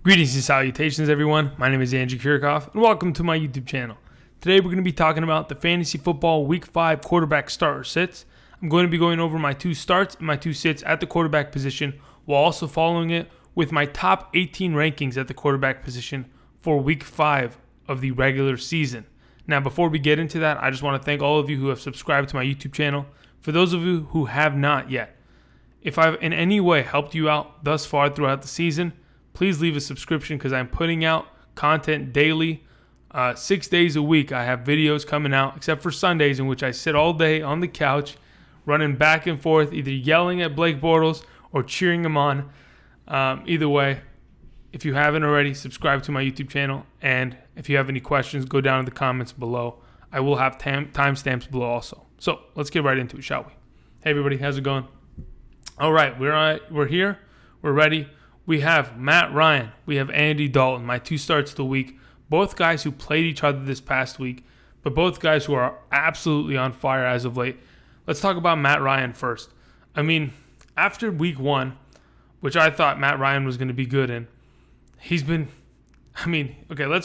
Greetings and salutations, everyone. My name is Andrew Kirchhoff, and welcome to my YouTube channel. Today, we're going to be talking about the Fantasy Football Week 5 quarterback starter sits. I'm going to be going over my 2 starts and my 2 sits at the quarterback position, while also following it with my top 18 rankings at the quarterback position for Week 5 of the regular season. Now, before we get into that, I just want to thank all of you who have subscribed to my YouTube channel. For those of you who have not yet, if I've in any way helped you out thus far throughout the season, please leave a subscription because I'm putting out content daily. 6 days a week, I have videos coming out, except for Sundays, in which I sit all day on the couch, running back and forth, either yelling at Blake Bortles or cheering him on. Either way, if you haven't already, subscribe to my YouTube channel. And if you have any questions, go down in the comments below. I will have timestamps below also. So let's get right into it, shall we? Hey, everybody, how's it going? All right, we're here. We're ready. We have Matt Ryan. We have Andy Dalton, my 2 starts of the week. Both guys who played each other this past week, but both guys who are absolutely on fire as of late. Let's talk about Matt Ryan first. I mean, after week 1, which I thought Matt Ryan was going to be good in, let's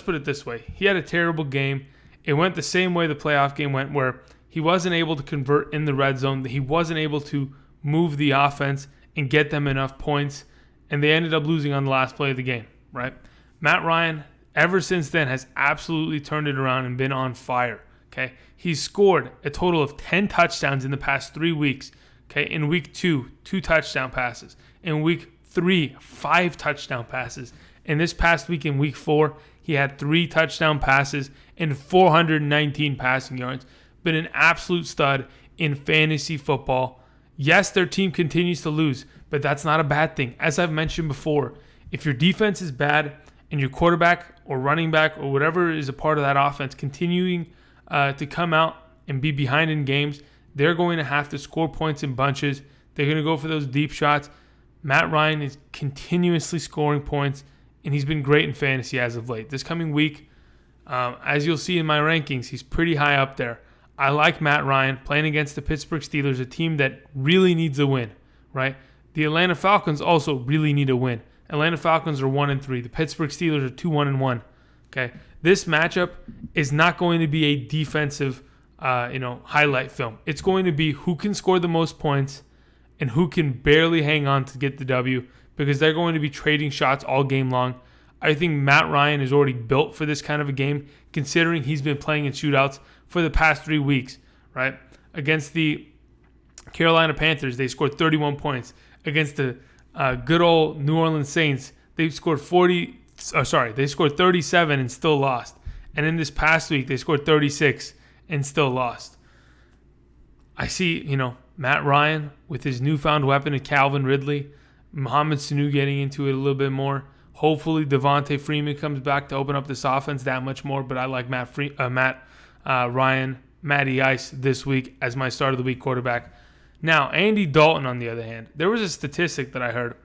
put it this way. He had a terrible game. It went the same way the playoff game went, where he wasn't able to convert in the red zone. He wasn't able to move the offense and get them enough points. And they ended up losing on the last play of the game, right? Matt Ryan, ever since then, has absolutely turned it around and been on fire, okay? He's scored a total of 10 touchdowns in the past 3 weeks, okay? In week 2, 2 touchdown passes. In week 3, 5 touchdown passes. In this past week, in week 4, he had 3 touchdown passes and 419 passing yards. Been an absolute stud in fantasy football. Yes, their team continues to lose, but that's not a bad thing. As I've mentioned before, if your defense is bad and your quarterback or running back or whatever is a part of that offense continuing to come out and be behind in games, they're going to have to score points in bunches. They're going to go for those deep shots. Matt Ryan is continuously scoring points, and he's been great in fantasy as of late. This coming week, as you'll see in my rankings, he's pretty high up there. I like Matt Ryan playing against the Pittsburgh Steelers, a team that really needs a win, right? The Atlanta Falcons also really need a win. Atlanta Falcons are 1-3. The Pittsburgh Steelers are 2-1. Okay, this matchup is not going to be a defensive, highlight film. It's going to be who can score the most points and who can barely hang on to get the W, because they're going to be trading shots all game long. I think Matt Ryan is already built for this kind of a game, considering he's been playing in shootouts for the past 3 weeks, right? Against the Carolina Panthers, they scored 31 points. Against the good old New Orleans Saints, they scored 37 and still lost. And in this past week, they scored 36 and still lost. I see, Matt Ryan with his newfound weapon of Calvin Ridley, Mohamed Sanu getting into it a little bit more. Hopefully, Devontae Freeman comes back to open up this offense that much more. But I like Matty Ice this week as my start of the week quarterback. Now, Andy Dalton, on the other hand, there was a statistic that I heard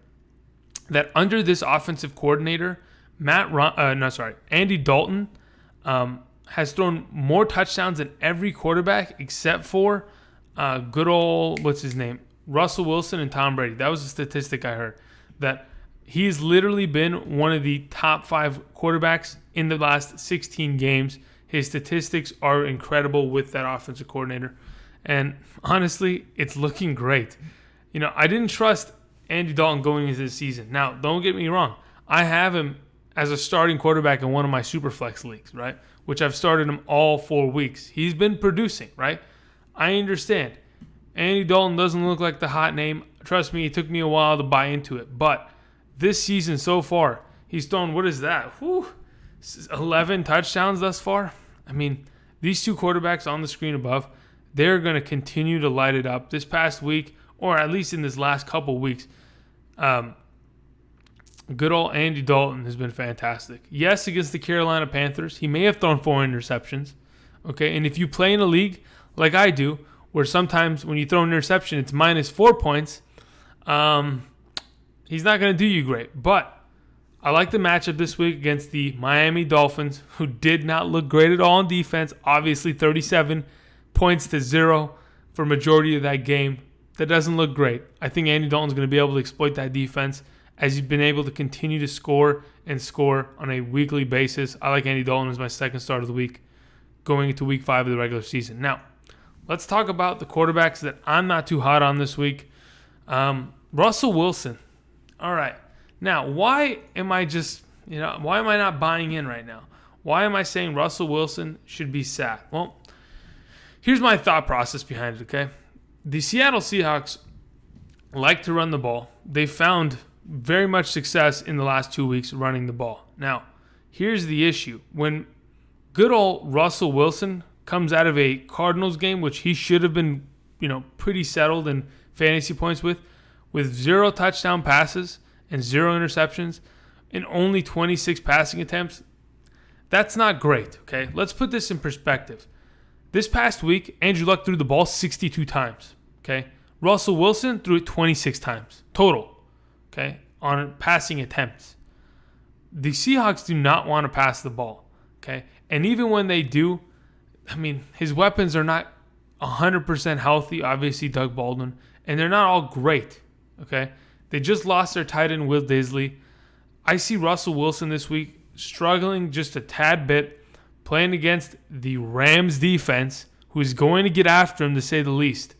that under this offensive coordinator, Andy Dalton has thrown more touchdowns than every quarterback except for good old, Russell Wilson and Tom Brady. That was a statistic I heard, that he's literally been one of the top 5 quarterbacks in the last 16 games. His statistics are incredible with that offensive coordinator. And honestly, it's looking great. I didn't trust Andy Dalton going into this season. Now, don't get me wrong. I have him as a starting quarterback in one of my Superflex leagues, right? Which I've started him all 4 weeks. He's been producing, right? I understand. Andy Dalton doesn't look like the hot name. Trust me, it took me a while to buy into it. But this season so far, he's thrown, 11 touchdowns thus far. I mean, these 2 quarterbacks on the screen above, they're going to continue to light it up. This past week, or at least in this last couple weeks, good old Andy Dalton has been fantastic. Yes, against the Carolina Panthers, he may have thrown 4 interceptions. Okay, and if you play in a league like I do, where sometimes when you throw an interception, it's -4 points, he's not going to do you great. But I like the matchup this week against the Miami Dolphins, who did not look great at all on defense. Obviously, 37 points to 0 for majority of that game. That doesn't look great. I think Andy Dalton's going to be able to exploit that defense as he's been able to continue to score and score on a weekly basis. I like Andy Dalton as my second start of the week going into week 5 of the regular season. Now, let's talk about the quarterbacks that I'm not too hot on this week. Russell Wilson. All right. Now, why am I not buying in right now? Why am I saying Russell Wilson should be sat? Well, here's my thought process behind it, okay? The Seattle Seahawks like to run the ball. They found very much success in the last 2 weeks running the ball. Now, here's the issue. When good old Russell Wilson comes out of a Cardinals game, which he should have been, pretty settled in fantasy points with 0 touchdown passes and 0 interceptions and only 26 passing attempts, that's not great, okay? Let's put this in perspective. This past week, Andrew Luck threw the ball 62 times, okay? Russell Wilson threw it 26 times total, okay, on passing attempts. The Seahawks do not want to pass the ball, okay? And even when they do, his weapons are not 100% healthy, obviously Doug Baldwin, and they're not all great, okay? They just lost their tight end, Will Disley. I see Russell Wilson this week struggling just a tad bit, playing against the Rams defense, who is going to get after him, to say the least.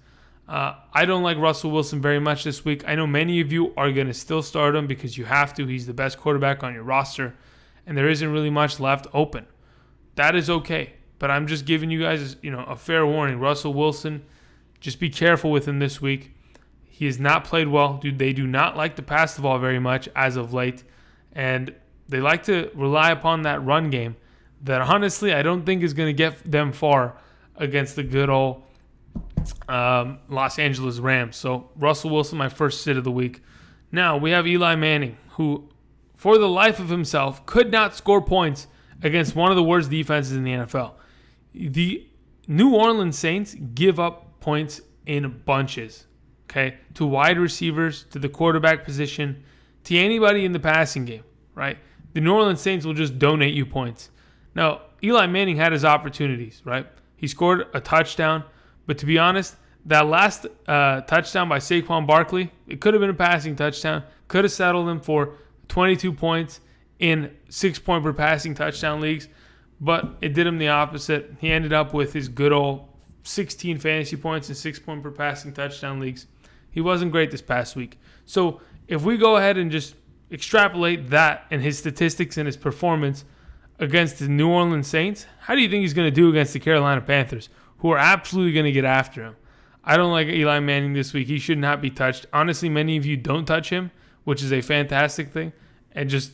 I don't like Russell Wilson very much this week. I know many of you are going to still start him because you have to. He's the best quarterback on your roster, and there isn't really much left open. That is okay, but I'm just giving you guys, a fair warning. Russell Wilson, just be careful with him this week. He has not played well. They do not like to pass the ball very much as of late, and they like to rely upon that run game that honestly I don't think is going to get them far against the good old Los Angeles Rams. So Russell Wilson, my first sit of the week. Now we have Eli Manning, who for the life of himself could not score points against one of the worst defenses in the NFL. The New Orleans Saints give up points in bunches, okay, to wide receivers, to the quarterback position, to anybody in the passing game, right? The New Orleans Saints will just donate you points. Now, Eli Manning had his opportunities, right? He scored a touchdown, but to be honest, that last touchdown by Saquon Barkley, it could have been a passing touchdown, could have settled him for 22 points in 6-point per passing touchdown leagues, but it did him the opposite. He ended up with his good old 16 fantasy points in 6-point per passing touchdown leagues. He wasn't great this past week. So if we go ahead and just extrapolate that and his statistics and his performance against the New Orleans Saints, how do you think he's going to do against the Carolina Panthers, who are absolutely going to get after him? I don't like Eli Manning this week. He should not be touched. Honestly, many of you don't touch him, which is a fantastic thing, and just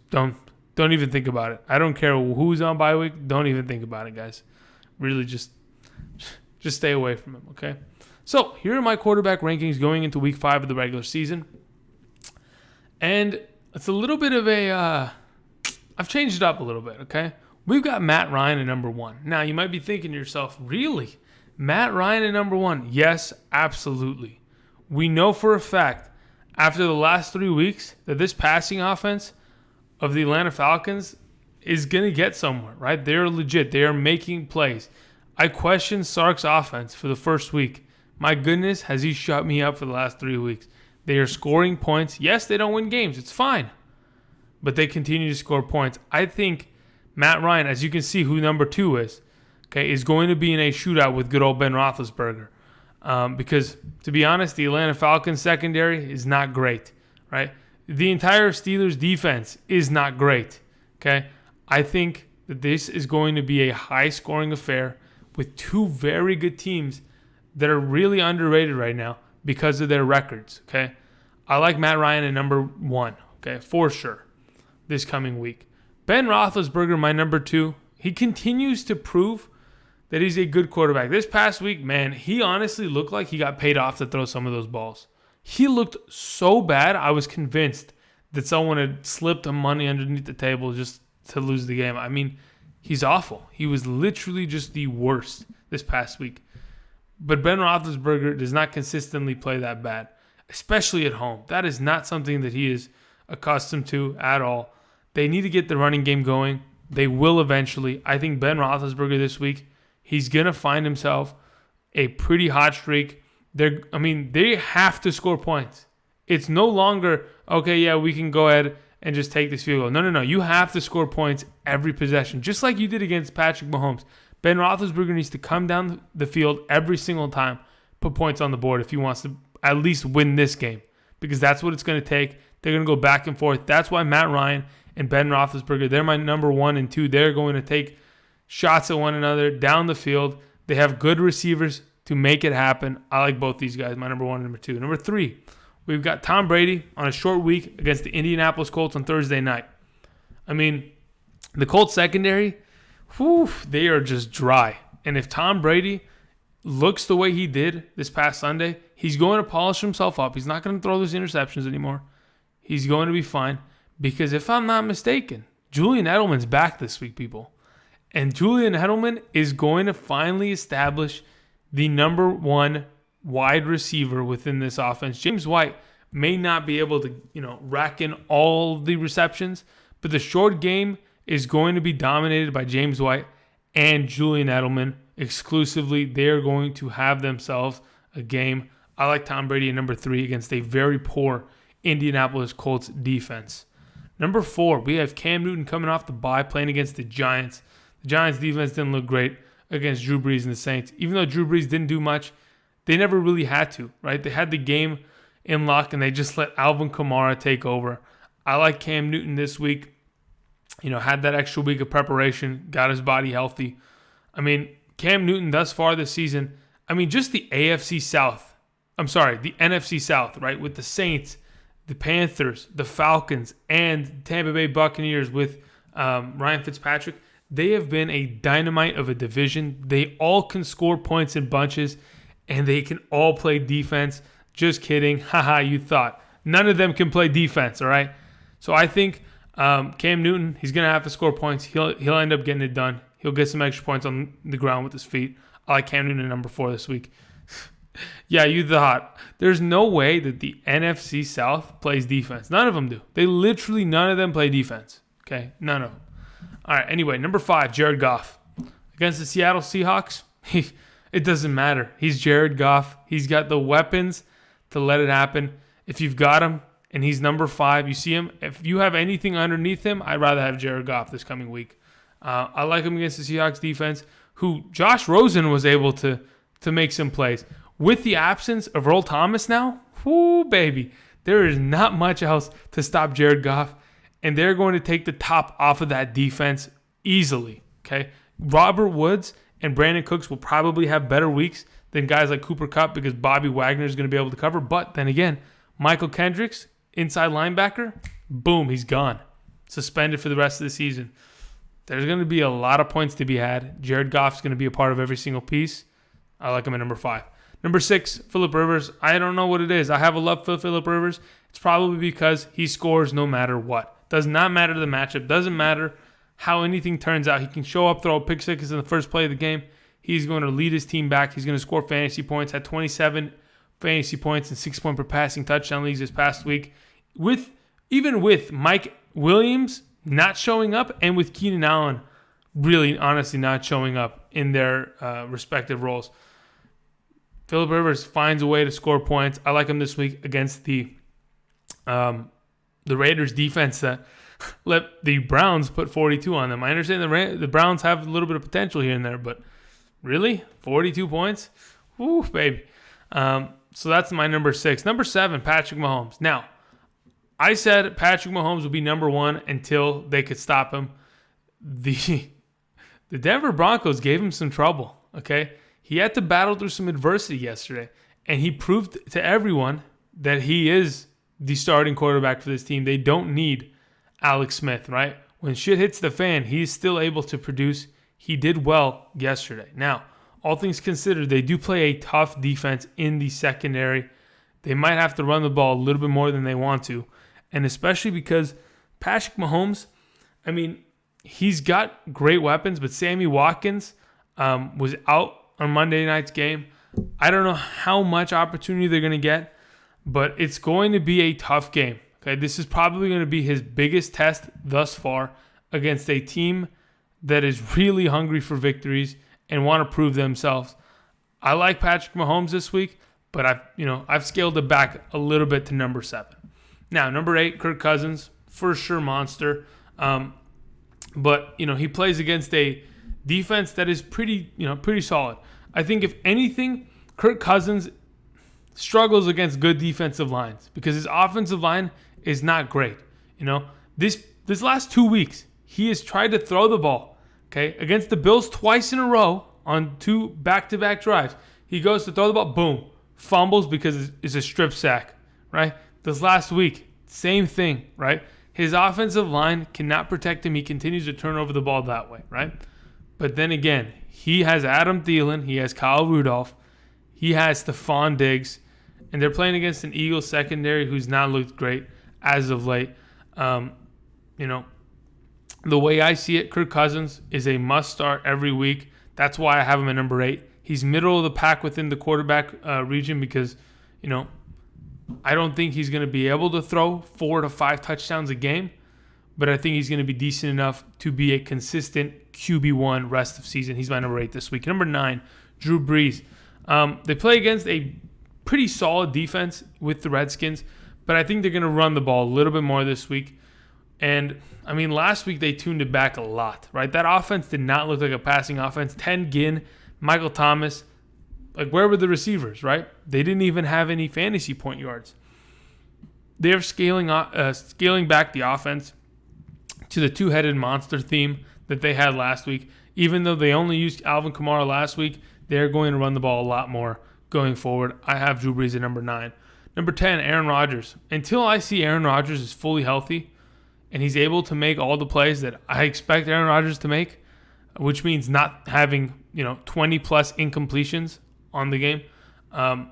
don't even think about it. I don't care who's on bye week. Don't even think about it, guys. Really, just stay away from him, okay? So here are my quarterback rankings going into week 5 of the regular season. And it's a little bit of a, I've changed it up a little bit, okay? We've got Matt Ryan at number 1. Now, you might be thinking to yourself, really? Matt Ryan at number 1? Yes, absolutely. We know for a fact, after the last 3 weeks, that this passing offense of the Atlanta Falcons is going to get somewhere, right? They're legit. They are making plays. I questioned Sark's offense for the first week. My goodness, has he shut me up for the last 3 weeks. They are scoring points. Yes, they don't win games. It's fine. But they continue to score points. I think Matt Ryan, as you can see who number 2 is, okay, is going to be in a shootout with good old Ben Roethlisberger. Because, to be honest, the Atlanta Falcons secondary is not great, right? The entire Steelers defense is not great, okay? I think that this is going to be a high-scoring affair with 2 very good teams that are really underrated right now because of their records, okay? I like Matt Ryan at number 1, okay, for sure, this coming week. Ben Roethlisberger, my number 2, he continues to prove that he's a good quarterback. This past week, man, he honestly looked like he got paid off to throw some of those balls. He looked so bad, I was convinced that someone had slipped the money underneath the table just to lose the game. I mean, he's awful. He was literally just the worst this past week. But Ben Roethlisberger does not consistently play that bad, especially at home. That is not something that he is accustomed to at all. They need to get the running game going. They will eventually. I think Ben Roethlisberger this week, he's going to find himself a pretty hot streak. They have to score points. It's no longer, okay, yeah, we can go ahead and just take this field goal. No. You have to score points every possession, just like you did against Patrick Mahomes. Ben Roethlisberger needs to come down the field every single time, put points on the board if he wants to at least win this game, because that's what it's going to take. They're going to go back and forth. That's why Matt Ryan and Ben Roethlisberger, they're my number 1 and 2. They're going to take shots at one another down the field. They have good receivers to make it happen. I like both these guys, my number 1 and number 2. Number 3, we've got Tom Brady on a short week against the Indianapolis Colts on Thursday night. I mean, the Colts secondary, they are just dry. And if Tom Brady looks the way he did this past Sunday, he's going to polish himself up. He's not going to throw those interceptions anymore. He's going to be fine. Because if I'm not mistaken, Julian Edelman's back this week, people. And Julian Edelman is going to finally establish the number 1 wide receiver within this offense. James White may not be able to, rack in all the receptions, but the short game is going to be dominated by James White and Julian Edelman exclusively. They're going to have themselves a game. I like Tom Brady at number 3 against a very poor Indianapolis Colts defense. Number 4, we have Cam Newton coming off the bye playing against the Giants. The Giants defense didn't look great against Drew Brees and the Saints. Even though Drew Brees didn't do much, they never really had to, right? They had the game in lock and they just let Alvin Kamara take over. I like Cam Newton this week. Had that extra week of preparation, got his body healthy. I mean, Cam Newton thus far this season, just the NFC South. The NFC South, right? With the Saints, the Panthers, the Falcons, and Tampa Bay Buccaneers with Ryan Fitzpatrick, they have been a dynamite of a division. They all can score points in bunches, and they can all play defense. Just kidding. Haha, you thought. None of them can play defense, all right? So I think Cam Newton, he's going to have to score points. He'll end up getting it done. He'll get some extra points on the ground with his feet. I like Cam Newton at number 4 this week. Yeah, you thought. There's no way that the NFC South plays defense. None of them do. None of them play defense. Okay? None of them. All right, anyway, number 5, Jared Goff. Against the Seattle Seahawks, it doesn't matter. He's Jared Goff. He's got the weapons to let it happen. If you've got him and he's number 5, you see him. If you have anything underneath him, I'd rather have Jared Goff this coming week. I like him against the Seahawks defense, who Josh Rosen was able to make some plays. With the absence of Earl Thomas now, baby, there is not much else to stop Jared Goff, and they're going to take the top off of that defense easily, okay? Robert Woods and Brandon Cooks will probably have better weeks than guys like Cooper Kupp because Bobby Wagner is going to be able to cover. But then again, Michael Kendricks, inside linebacker, boom, he's gone. Suspended for the rest of the season. There's going to be a lot of points to be had. Jared Goff's going to be a part of every single piece. I like him at number 5. Number 6, Phillip Rivers. I don't know what it is. I have a love for Phillip Rivers. It's probably because he scores no matter what. Does not matter the matchup. Doesn't matter how anything turns out. He can show up, throw a pick six in the first play of the game. He's going to lead his team back. He's going to score fantasy points. Had 27 fantasy points and 6 point per passing touchdown leagues this past week. Even with Mike Williams not showing up and with Keenan Allen really honestly not showing up in their respective roles. Phillip Rivers finds a way to score points. I like him this week against the Raiders defense that let the Browns put 42 on them. I understand the Browns have a little bit of potential here and there, but really? 42 points? Woo, baby. So that's my number 6. Number 7, Patrick Mahomes. Now, I said Patrick Mahomes would be number 1 until they could stop him. The Denver Broncos gave him some trouble, okay? He had to battle through some adversity yesterday, and he proved to everyone that he is the starting quarterback for this team. They don't need Alex Smith, right? When shit hits the fan, he's still able to produce. He did well yesterday. Now, all things considered, they do play a tough defense in the secondary. They might have to run the ball a little bit more than they want to, and especially because Patrick Mahomes, I mean, he's got great weapons, but Sammy Watkins was out on Monday night's game. I don't know how much opportunity they're going to get, but it's going to be a tough game. Okay, this is probably going to be his biggest test thus far against a team that is really hungry for victories and want to prove themselves. I like Patrick Mahomes this week, but I've scaled it back a little bit to number 7. Now, number 8, Kirk Cousins, for sure monster. But he plays against a defense that is pretty solid. I think if anything, Kirk Cousins struggles against good defensive lines because his offensive line is not great. This last 2 weeks, he has tried to throw the ball, okay, against the Bills twice in a row on 2 back-to-back drives. He goes to throw the ball, boom, fumbles because it's a strip sack, right? This last week, same thing, right? His offensive line cannot protect him. He continues to turn over the ball that way, right? But then again, he has Adam Thielen, he has Kyle Rudolph, he has Stephon Diggs, and they're playing against an Eagles secondary who's not looked great as of late. The way I see it, Kirk Cousins is a must-start every week. That's why I have him at number 8. He's middle of the pack within the quarterback region because, I don't think he's going to be able to throw 4 to 5 touchdowns a game, but I think he's going to be decent enough to be a consistent QB1 rest of season. He's my number 8 this week. Number 9, Drew Brees. They play against a pretty solid defense with the Redskins, but I think they're going to run the ball a little bit more this week. And, last week they tuned it back a lot, right? That offense did not look like a passing offense. Ted Ginn, Michael Thomas, where were the receivers, right? They didn't even have any fantasy point yards. They're scaling back the offense to the two-headed monster theme that they had last week. Even though they only used Alvin Kamara last week, they're going to run the ball a lot more going forward. I have Drew Brees at number 9. Number 10, Aaron Rodgers. Until I see Aaron Rodgers is fully healthy and he's able to make all the plays that I expect Aaron Rodgers to make, which means not having 20-plus incompletions on the game, I'm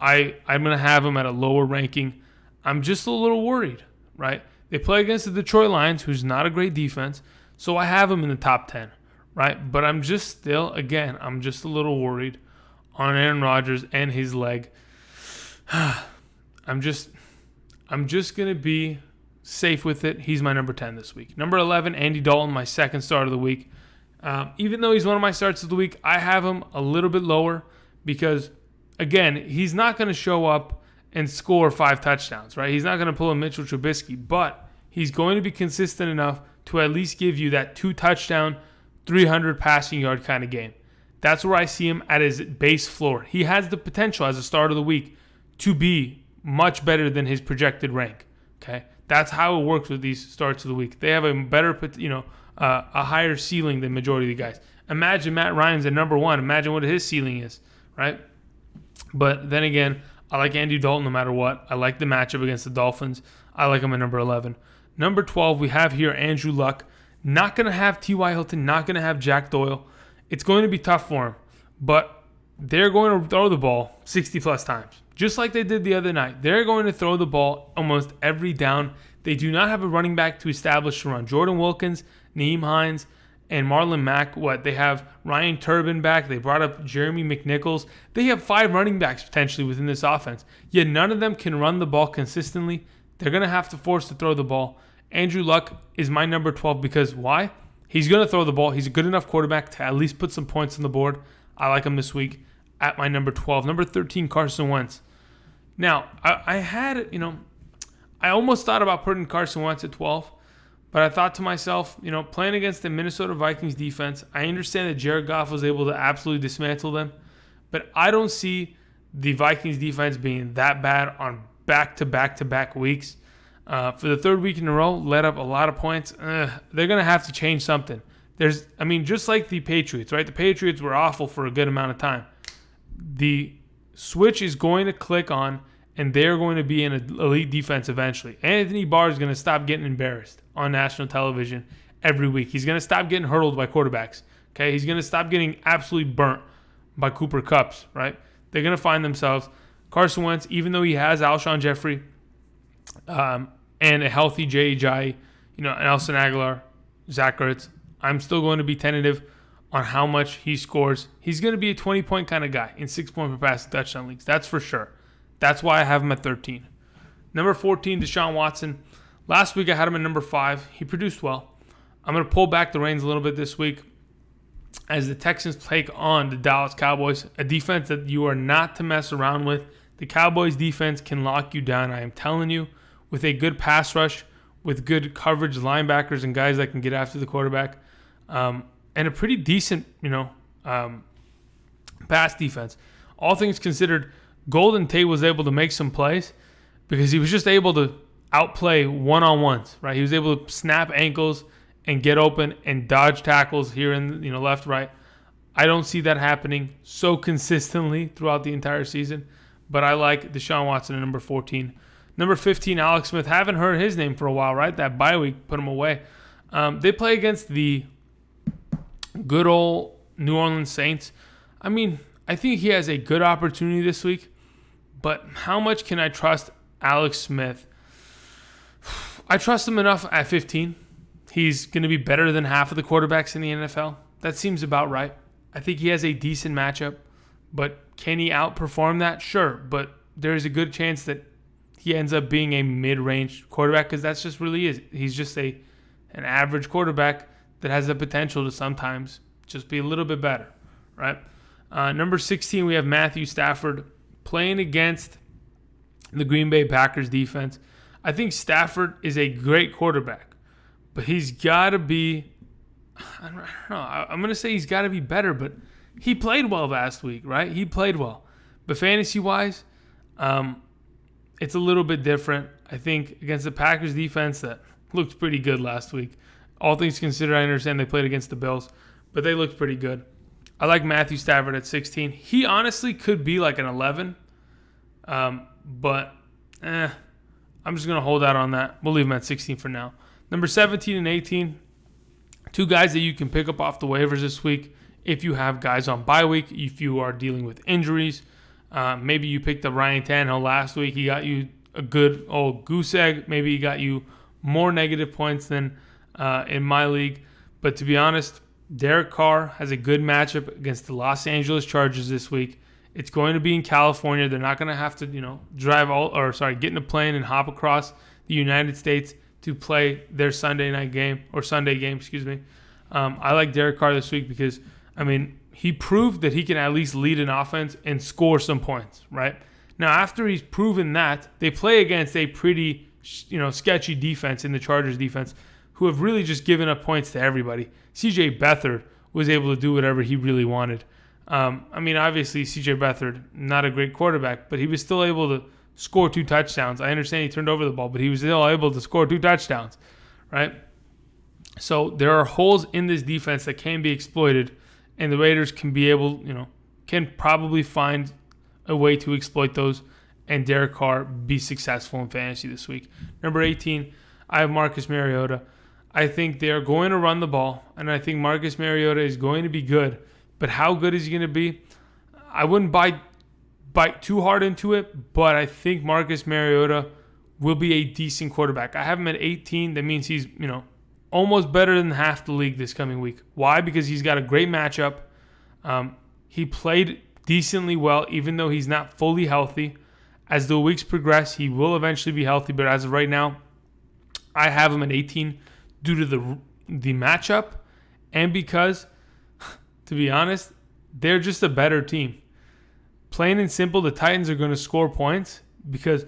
going to have him at a lower ranking. I'm just a little worried, right? They play against the Detroit Lions, who's not a great defense, so I have him in the top 10, right? But I'm just a little worried on Aaron Rodgers and his leg. I'm just going to be safe with it. He's my number 10 this week. Number 11, Andy Dalton, my second start of the week. Even though he's one of my starts of the week, I have him a little bit lower because, again, he's not going to show up and score 5 touchdowns, right? He's not going to pull a Mitchell Trubisky, but he's going to be consistent enough to at least give you that 2-touchdown, 300 passing yard kind of game. That's where I see him at his base floor. He has the potential as a start of the week to be much better than his projected rank, okay? That's how it works with these starts of the week. They have a better, a higher ceiling than majority of the guys. Imagine Matt Ryan's at number 1. Imagine what his ceiling is, right? But then again, I like Andy Dalton no matter what. I like the matchup against the Dolphins. I like him at number 11. Number 12, we have here Andrew Luck. Not going to have T.Y. Hilton, not going to have Jack Doyle. It's going to be tough for him, but they're going to throw the ball 60-plus times, just like they did the other night. They're going to throw the ball almost every down. They do not have a running back to establish the run. Jordan Wilkins, Nyheim Hines, and Marlon Mack, they have Ryan Turbin back. They brought up Jeremy McNichols. They have 5 running backs potentially within this offense, yet none of them can run the ball consistently. They're going to have to force to throw the ball. Andrew Luck is my number 12 because why? He's going to throw the ball. He's a good enough quarterback to at least put some points on the board. I like him this week at my number 12. Number 13, Carson Wentz. Now, I almost thought about putting Carson Wentz at 12, but I thought to myself, playing against the Minnesota Vikings defense, I understand that Jared Goff was able to absolutely dismantle them, but I don't see the Vikings defense being that bad on back-to-back-to-back weeks. For the 3rd week in a row, let up a lot of points. They're going to have to change something. Just like the Patriots, right? The Patriots were awful for a good amount of time. The switch is going to click on, and they're going to be an elite defense eventually. Anthony Barr is going to stop getting embarrassed on national television every week. He's going to stop getting hurdled by quarterbacks. Okay, he's going to stop getting absolutely burnt by Cooper Kupps, right? They're going to find themselves. Carson Wentz, even though he has Alshon Jeffrey and a healthy J.J., Nelson Aguilar, Zach Ertz, I'm still going to be tentative on how much he scores. He's going to be a 20-point kind of guy in 6-point per passing touchdown leagues. That's for sure. That's why I have him at 13. Number 14, Deshaun Watson. Last week I had him at number 5. He produced well. I'm going to pull back the reins a little bit this week as the Texans take on the Dallas Cowboys, a defense that you are not to mess around with. The Cowboys defense can lock you down, I am telling you, with a good pass rush, with good coverage linebackers and guys that can get after the quarterback, and a pretty decent, pass defense. All things considered, Golden Tate was able to make some plays because he was just able to outplay one-on-ones, right? He was able to snap ankles and get open and dodge tackles here in, left, right. I don't see that happening so consistently throughout the entire season, but I like Deshaun Watson at number 14. Number 15, Alex Smith. Haven't heard his name for a while, right? That bye week put him away. They play against the good old New Orleans Saints. I mean, I think he has a good opportunity this week, but how much can I trust Alex Smith? I trust him enough at 15. He's going to be better than half of the quarterbacks in the NFL. That seems about right. I think he has a decent matchup, but can he outperform that? Sure, but there's a good chance that he ends up being a mid-range quarterback because that's just really is. He's just an average quarterback that has the potential to sometimes just be a little bit better, right? Number 16, we have Matthew Stafford playing against the Green Bay Packers defense. I think Stafford is a great quarterback, but he's got to be, I don't know, I'm going to say he's got to be better, but he played well last week, right? He played well. But fantasy-wise, it's a little bit different. I think against the Packers defense that looked pretty good last week. All things considered, I understand they played against the Bills, but they looked pretty good. I like Matthew Stafford at 16. He honestly could be like an 11, but I'm just going to hold out on that. We'll leave him at 16 for now. Number 17 and 18, two guys that you can pick up off the waivers this week if you have guys on bye week, if you are dealing with injuries. Maybe you picked up Ryan Tannehill last week. He got you a good old goose egg. Maybe he got you more negative points than in my league. But to be honest, Derek Carr has a good matchup against the Los Angeles Chargers this week. It's going to be in California. They're not going to have to, get in a plane and hop across the United States to play their Sunday game. I like Derek Carr this week because, he proved that he can at least lead an offense and score some points, right? Now, after he's proven that, they play against a pretty, sketchy defense in the Chargers defense who have really just given up points to everybody. C.J. Beathard was able to do whatever he really wanted. Obviously, C.J. Beathard, not a great quarterback, but he was still able to score 2 touchdowns. I understand he turned over the ball, but he was still able to score 2 touchdowns, right? So there are holes in this defense that can be exploited, and the Raiders can probably find a way to exploit those, and Derek Carr be successful in fantasy this week. Number 18, I have Marcus Mariota. I think they are going to run the ball, and I think Marcus Mariota is going to be good. But how good is he going to be? I wouldn't bite too hard into it, but I think Marcus Mariota will be a decent quarterback. I have him at 18. That means he's, almost better than half the league this coming week. Why? Because he's got a great matchup. He played decently well, even though he's not fully healthy. As the weeks progress, he will eventually be healthy, but as of right now, I have him at 18 due to the matchup and because, to be honest, they're just a better team. Plain and simple, the Titans are going to score points because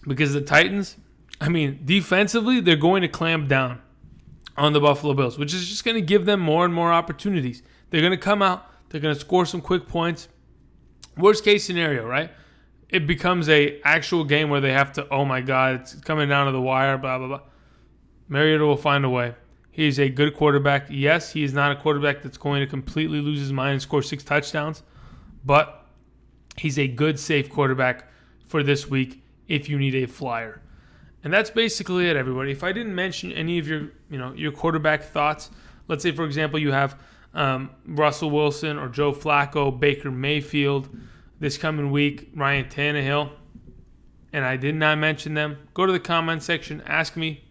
the Titans, defensively, they're going to clamp down on the Buffalo Bills, which is just going to give them more and more opportunities. They're going to come out, they're going to score some quick points. Worst case scenario, right? It becomes a actual game where they have to, oh my God, it's coming down to the wire, blah, blah, blah. Mariota will find a way. He's a good quarterback. Yes, he is not a quarterback that's going to completely lose his mind and score 6 touchdowns, but he's a good, safe quarterback for this week if you need a flyer. And that's basically it, everybody. If I didn't mention any of your quarterback thoughts, let's say, for example, you have Russell Wilson or Joe Flacco, Baker Mayfield this coming week, Ryan Tannehill, and I did not mention them, go to the comment section, ask me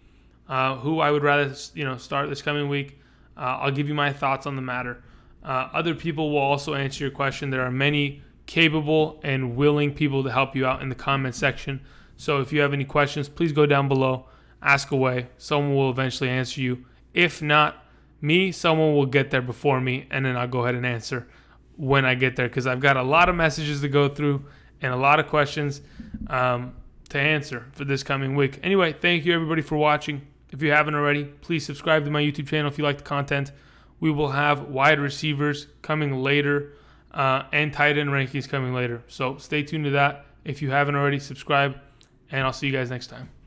who I would rather start this coming week. I'll give you my thoughts on the matter. Other people will also answer your question. There are many capable and willing people to help you out in the comment section. So if you have any questions, please go down below. ask away. Someone will eventually answer you. If not me, someone will get there before me, and then I'll go ahead and answer when I get there, because I've got a lot of messages to go through and a lot of questions to answer for this coming week. Anyway, thank you everybody for watching. If you haven't already, please subscribe to my YouTube channel if you like the content. We will have wide receivers coming later and tight end rankings coming later. So stay tuned to that. If you haven't already, subscribe, and I'll see you guys next time.